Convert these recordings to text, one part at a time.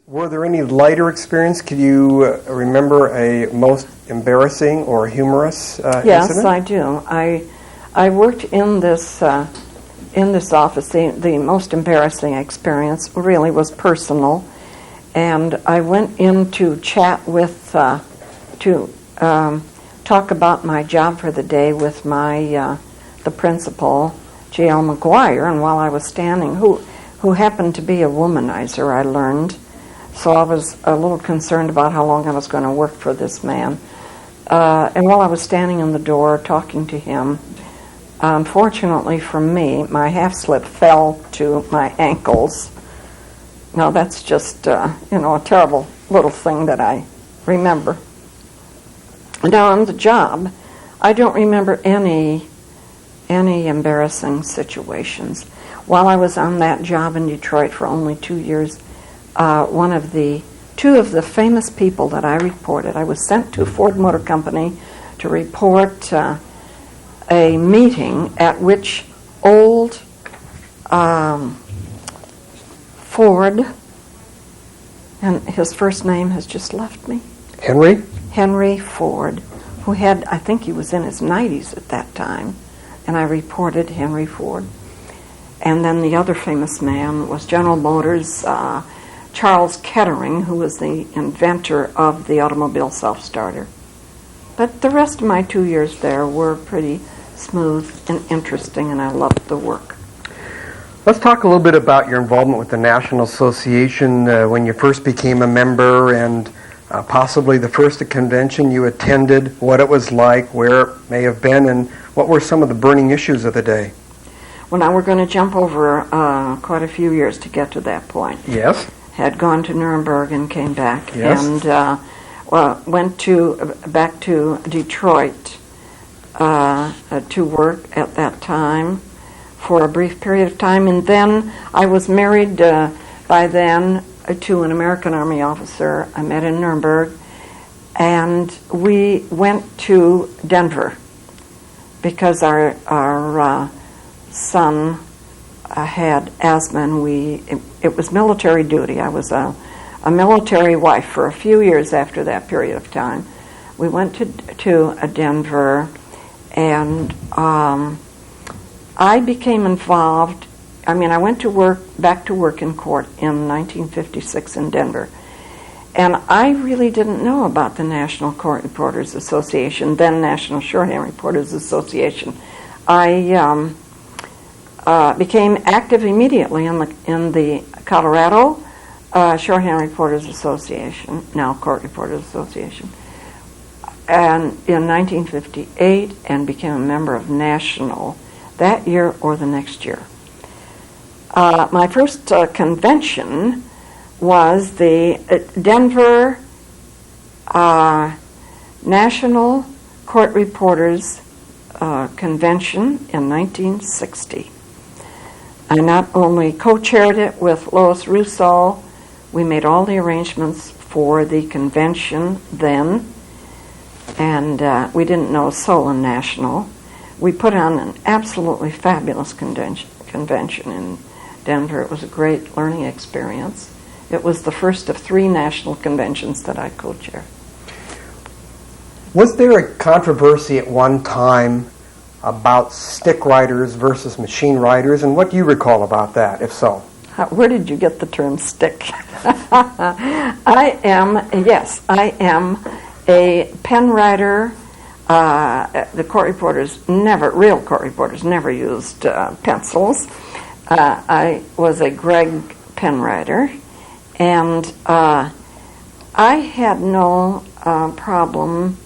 Were there any lighter experience? Could you remember a most embarrassing or humorous Yes, incident? I do. I worked in this office. The most embarrassing experience really was personal, and I went in to chat with talk about my job for the day with the principal, J.L. McGuire, and while I was standing, who happened to be a womanizer, I learned. So I was a little concerned about how long I was going to work for this man. And while I was standing in the door talking to him, unfortunately for me, my half-slip fell to my ankles. Now that's just, a terrible little thing that I remember. Now on the job, I don't remember any embarrassing situations. While I was on that job in Detroit for only 2 years, two of the famous people that I reported, I was sent to Ford Motor Company to report a meeting at which old Ford, and his first name has just left me. Henry Ford, who had, I think he was in his 90s at that time, and I reported Henry Ford. And then the other famous man was General Motors' Charles Kettering, who was the inventor of the automobile self-starter. But the rest of my 2 years there were pretty smooth and interesting, and I loved the work. Let's talk a little bit about your involvement with the National Association when you first became a member, and possibly the first convention you attended, what it was like, where it may have been, and what were some of the burning issues of the day. Well, now we're going to jump over quite a few years to get to that point. Yes. Had gone to Nuremberg and came back, yes. And went back to Detroit to work at that time for a brief period of time, and then I was married by then to an American Army officer I met in Nuremberg, and we went to Denver because our son had asthma, and it was military duty. I was a military wife for a few years after that period of time. We went to Denver, and I became involved. I went back to work in court in 1956 in Denver, and I really didn't know about the National Court Reporters Association, then National Shorthand Reporters Association. I became active immediately in the Colorado Shorthand Reporters Association, now Court Reporters Association, and in 1958, and became a member of National that year or the next year. My first convention was the Denver National Court Reporters Convention in 1960. I not only co-chaired it with Lois Russo, we made all the arrangements for the convention then, and we didn't know Solon National. We put on an absolutely fabulous convention in Denver. It was a great learning experience. It was the first of 3 national conventions that I co-chaired. Was there a controversy at one time about stick writers versus machine writers, and what do you recall about that, if so? Where did you get the term stick? I am a pen writer. The real court reporters never used pencils. I was a Gregg pen writer, and I had no problem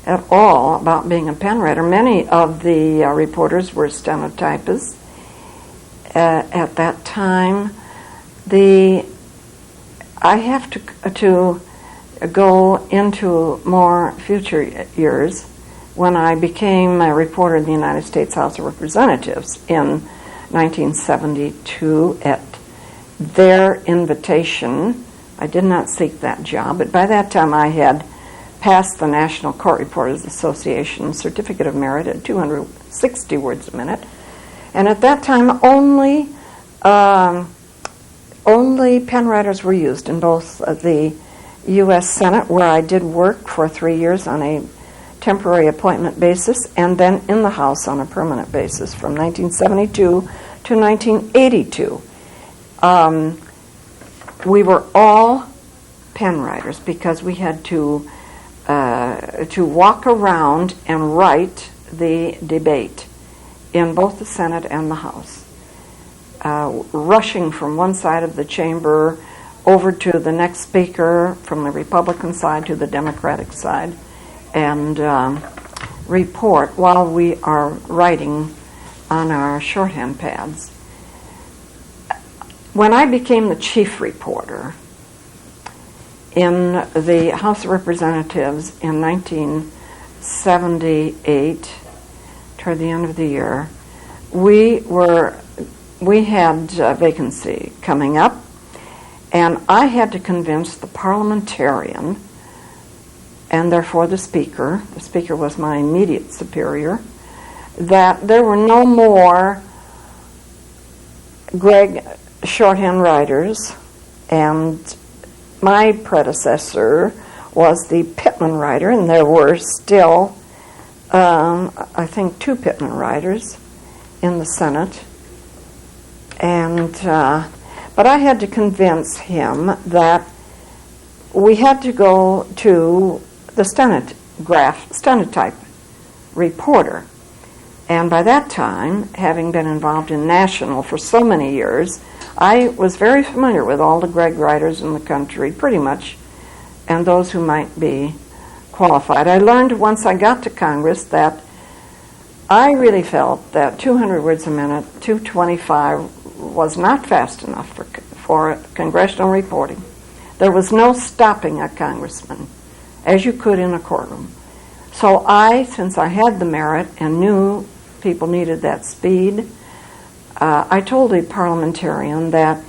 at all about being a pen writer. Many of the reporters were stenotypists at that time. I have to go into more future years when I became a reporter in the United States House of Representatives in 1972 at their invitation. I did not seek that job, but by that time I had passed the National Court Reporters Association Certificate of Merit at 260 words a minute. And at that time, only only pen writers were used in both the U.S. Senate, where I did work for 3 years on a temporary appointment basis, and then in the House on a permanent basis from 1972 to 1982. We were all pen writers because we had to walk around and write the debate in both the Senate and the House, rushing from one side of the chamber over to the next speaker, from the Republican side to the Democratic side, and report while we are writing on our shorthand pads. When I became the chief reporter in the House of Representatives in 1978, toward the end of the year, we had a vacancy coming up, and I had to convince the parliamentarian, and therefore the speaker was my immediate superior, that there were no more Greg shorthand writers, and my predecessor was the Pittman writer, and there were still, I think, 2 Pittman writers in the Senate. And but I had to convince him that we had to go to the stenotype reporter. And by that time, having been involved in national for so many years, I was very familiar with all the Greg writers in the country, pretty much, and those who might be qualified. I learned once I got to Congress that I really felt that 200 words a minute, 225, was not fast enough for congressional reporting. There was no stopping a congressman, as you could in a courtroom. So since I had the merit and knew people needed that speed, I told the parliamentarian that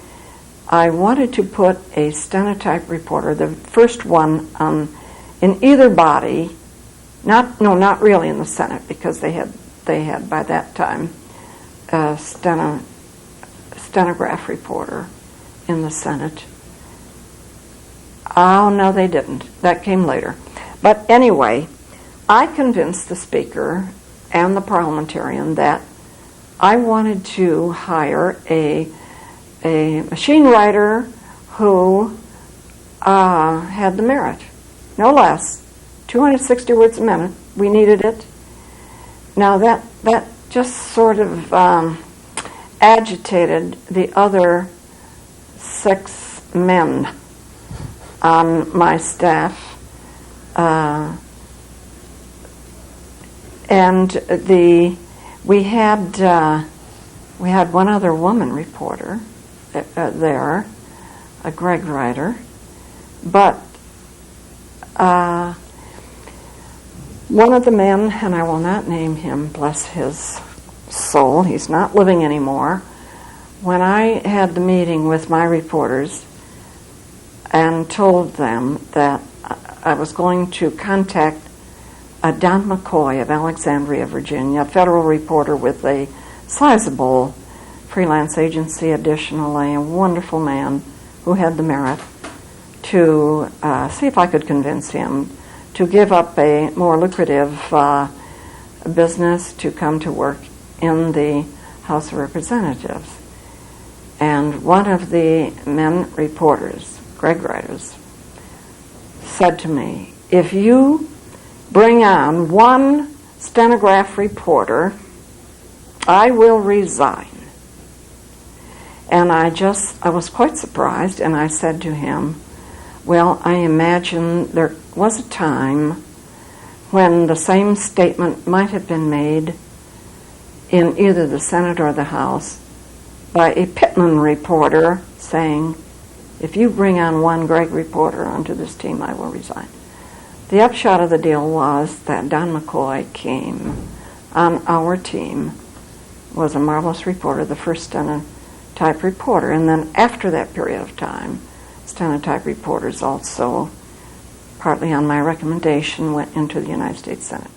I wanted to put a stenotype reporter, the first one in either body, not really in the Senate, because they had by that time a stenograph reporter in the Senate. Oh, no, they didn't. That came later. But anyway, I convinced the speaker and the parliamentarian that I wanted to hire a machine writer who had the merit, no less, 260 words a minute. We needed it. Now that just sort of agitated the other 6 men on my staff, and we had one other woman reporter there, a Greg writer, but one of the men, and I will not name him, bless his soul, he's not living anymore. When I had the meeting with my reporters and told them that I was going to contact Don McCoy of Alexandria, Virginia, a federal reporter with a sizable freelance agency, additionally, a wonderful man who had the merit, to see if I could convince him to give up a more lucrative business to come to work in the House of Representatives. And one of the men reporters, Greg writers, said to me, if you bring on one stenograph reporter, I will resign. And I was quite surprised, and I said to him, well, I imagine there was a time when the same statement might have been made in either the Senate or the House by a Pittman reporter saying, if you bring on one Greg reporter onto this team, I will resign. The upshot of the deal was that Don McCoy came on our team, was a marvelous reporter, the first stenotype reporter, and then after that period of time, stenotype reporters also, partly on my recommendation, went into the United States Senate.